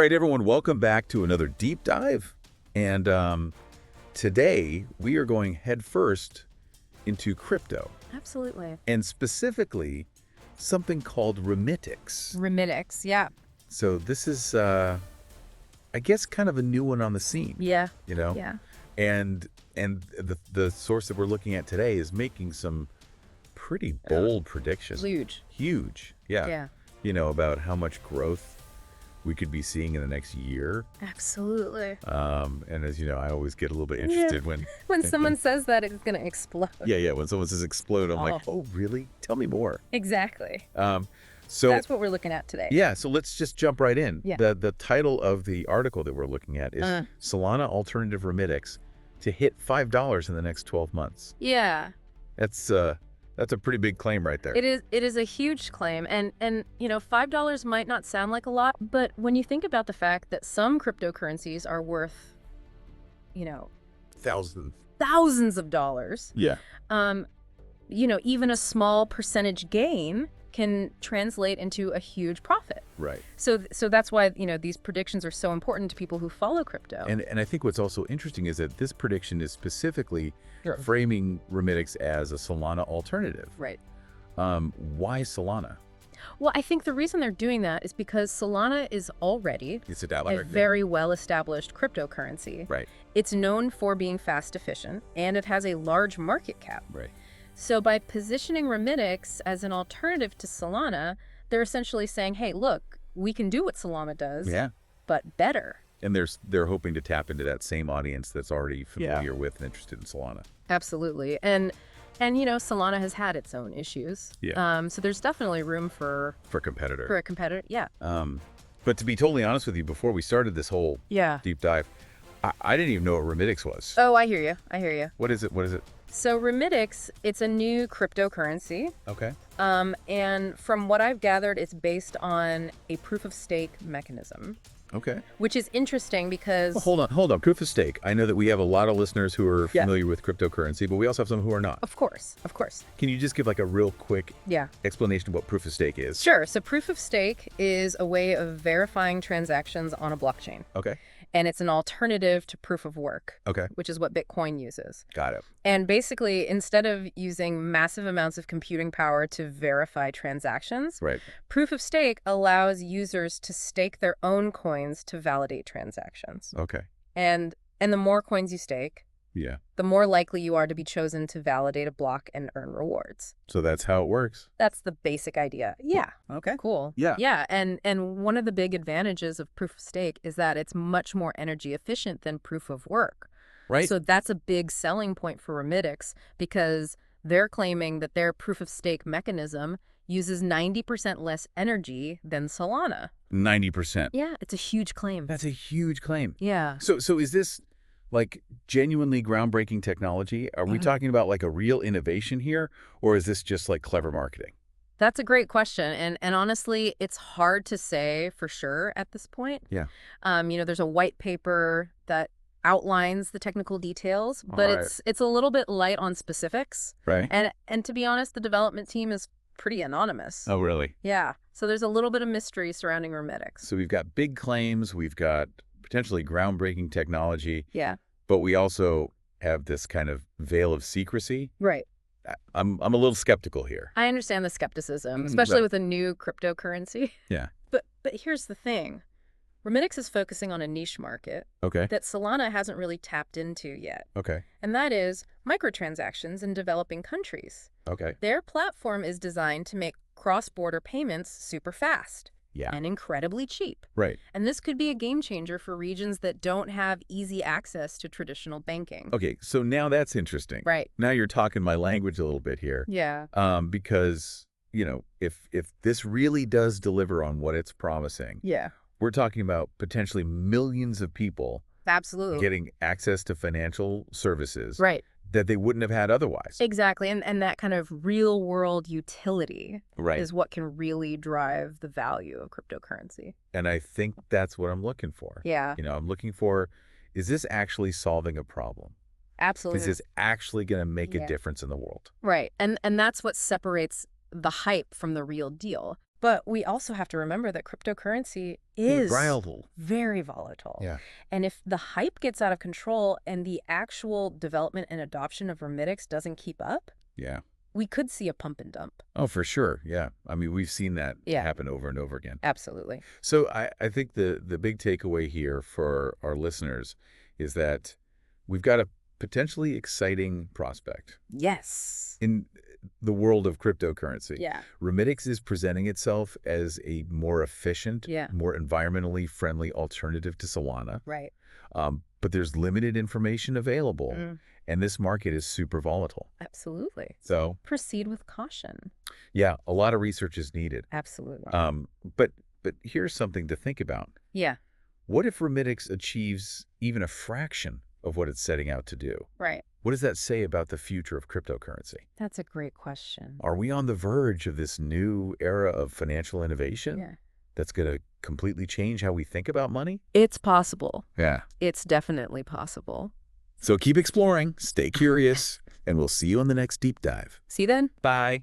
right, everyone, welcome back to another deep dive. And today we are going headfirst into crypto. Absolutely. And specifically something called Remittix. Remittix, yeah. So this is, I guess, kind of a new one on the scene. Yeah. You know? Yeah. And the source that we're looking at today is making some pretty bold predictions. Huge. Yeah. Yeah. You know, about how much growth we could be seeing in the next year. Absolutely. And as you know, I always get a little bit interested when someone says that it's going to explode. Yeah. When someone says explode, I'm like, oh, really? Tell me more. Exactly. So that's what we're looking at today. Yeah. So let's just jump right in. Yeah. The title of the article that we're looking at is Solana Alternative Remittix to hit $5 in the next 12 months. Yeah. That's a pretty big claim right there. It is a huge claim, and you know, $5 might not sound like a lot, but when you think about the fact that some cryptocurrencies are worth, you know, thousands of dollars. Yeah. You know, even a small percentage gain can translate into a huge profit. Right. So that's why, you know, these predictions are so important to people who follow crypto. And I think what's also interesting is that this prediction is specifically framing Remittix as a Solana alternative. Right. Why Solana? Well, I think the reason they're doing that is because Solana is already a very well-established cryptocurrency. Right. It's known for being fast, efficient, and it has a large market cap. Right. So by positioning Remittix as an alternative to Solana, they're essentially saying, hey, look, we can do what Solana does, but better. And they're hoping to tap into that same audience that's already familiar with and interested in Solana. Absolutely. And you know, Solana has had its own issues. Yeah. So there's definitely room for a competitor. Yeah. But to be totally honest with you, before we started this whole deep dive, I didn't even know what Remittix was. Oh, I hear you. What is it? So Remittix, it's a new cryptocurrency. Okay. And from what I've gathered, it's based on a proof-of-stake mechanism. Okay. Which is interesting because... Well, hold on. Proof of stake. I know that we have a lot of listeners who are familiar with cryptocurrency, but we also have some who are not. Of course. Can you just give like a real quick explanation of what proof of stake is? Sure. So proof of stake is a way of verifying transactions on a blockchain. Okay. And it's an alternative to proof of work, okay, which is what Bitcoin uses. Got it. And basically, instead of using massive amounts of computing power to verify transactions, proof of stake allows users to stake their own coins to validate transactions. Okay. And the more coins you stake, the more likely you are to be chosen to validate a block and earn rewards. So that's how it works. That's the basic idea. Yeah. Okay. Cool. Yeah. Yeah. And one of the big advantages of proof of stake is that it's much more energy efficient than proof of work. Right. So that's a big selling point for Remittix because they're claiming that their proof of stake mechanism uses 90% less energy than Solana. 90%. Yeah. It's a huge claim. That's a huge claim. Yeah. So is this like genuinely groundbreaking technology? Are we talking about like a real innovation here, or is this just like clever marketing? That's a great question. And honestly, it's hard to say for sure at this point. Yeah. You know, there's a white paper that outlines the technical details, but it's a little bit light on specifics. Right. And to be honest, the development team is pretty anonymous. Oh, really? Yeah. So there's a little bit of mystery surrounding Remittix. So we've got big claims, we've got potentially groundbreaking technology. Yeah. But we also have this kind of veil of secrecy. Right. I'm a little skeptical here. I understand the skepticism, especially with a new cryptocurrency. Yeah. But here's the thing. Remittix is focusing on a niche market that Solana hasn't really tapped into yet. Okay. And that is microtransactions in developing countries. Okay. Their platform is designed to make cross-border payments super fast. Yeah. And incredibly cheap. Right. And this could be a game changer for regions that don't have easy access to traditional banking. Okay, so now that's interesting. Right. Now you're talking my language a little bit here. Yeah. Because, you know, if this really does deliver on what it's promising, we're talking about potentially millions of people getting access to financial services that they wouldn't have had otherwise. Exactly. And that kind of real world utility is what can really drive the value of cryptocurrency. And I think that's what I'm looking for. Yeah. You know, I'm looking for, is this actually solving a problem? Absolutely. Is this actually going to make a difference in the world? Right. And that's what separates the hype from the real deal. But we also have to remember that cryptocurrency is volatile. Very volatile. Yeah. And if the hype gets out of control and the actual development and adoption of Remittix doesn't keep up, we could see a pump and dump. Oh, for sure. Yeah. I mean, we've seen that happen over and over again. Absolutely. So I think the big takeaway here for our listeners is that we've got a potentially exciting prospect. Yes. In the world of cryptocurrency. Yeah. Remittix is presenting itself as a more efficient, more environmentally friendly alternative to Solana. Right. But there's limited information available, and this market is super volatile. Absolutely. So proceed with caution. Yeah, a lot of research is needed. Absolutely. But here's something to think about. Yeah. What if Remittix achieves even a fraction of what it's setting out to do? Right. What does that say about the future of cryptocurrency? That's a great question. Are we on the verge of this new era of financial innovation that's going to completely change how we think about money? It's possible. Yeah. It's definitely possible. So keep exploring, stay curious, and we'll see you on the next deep dive. See you then. Bye.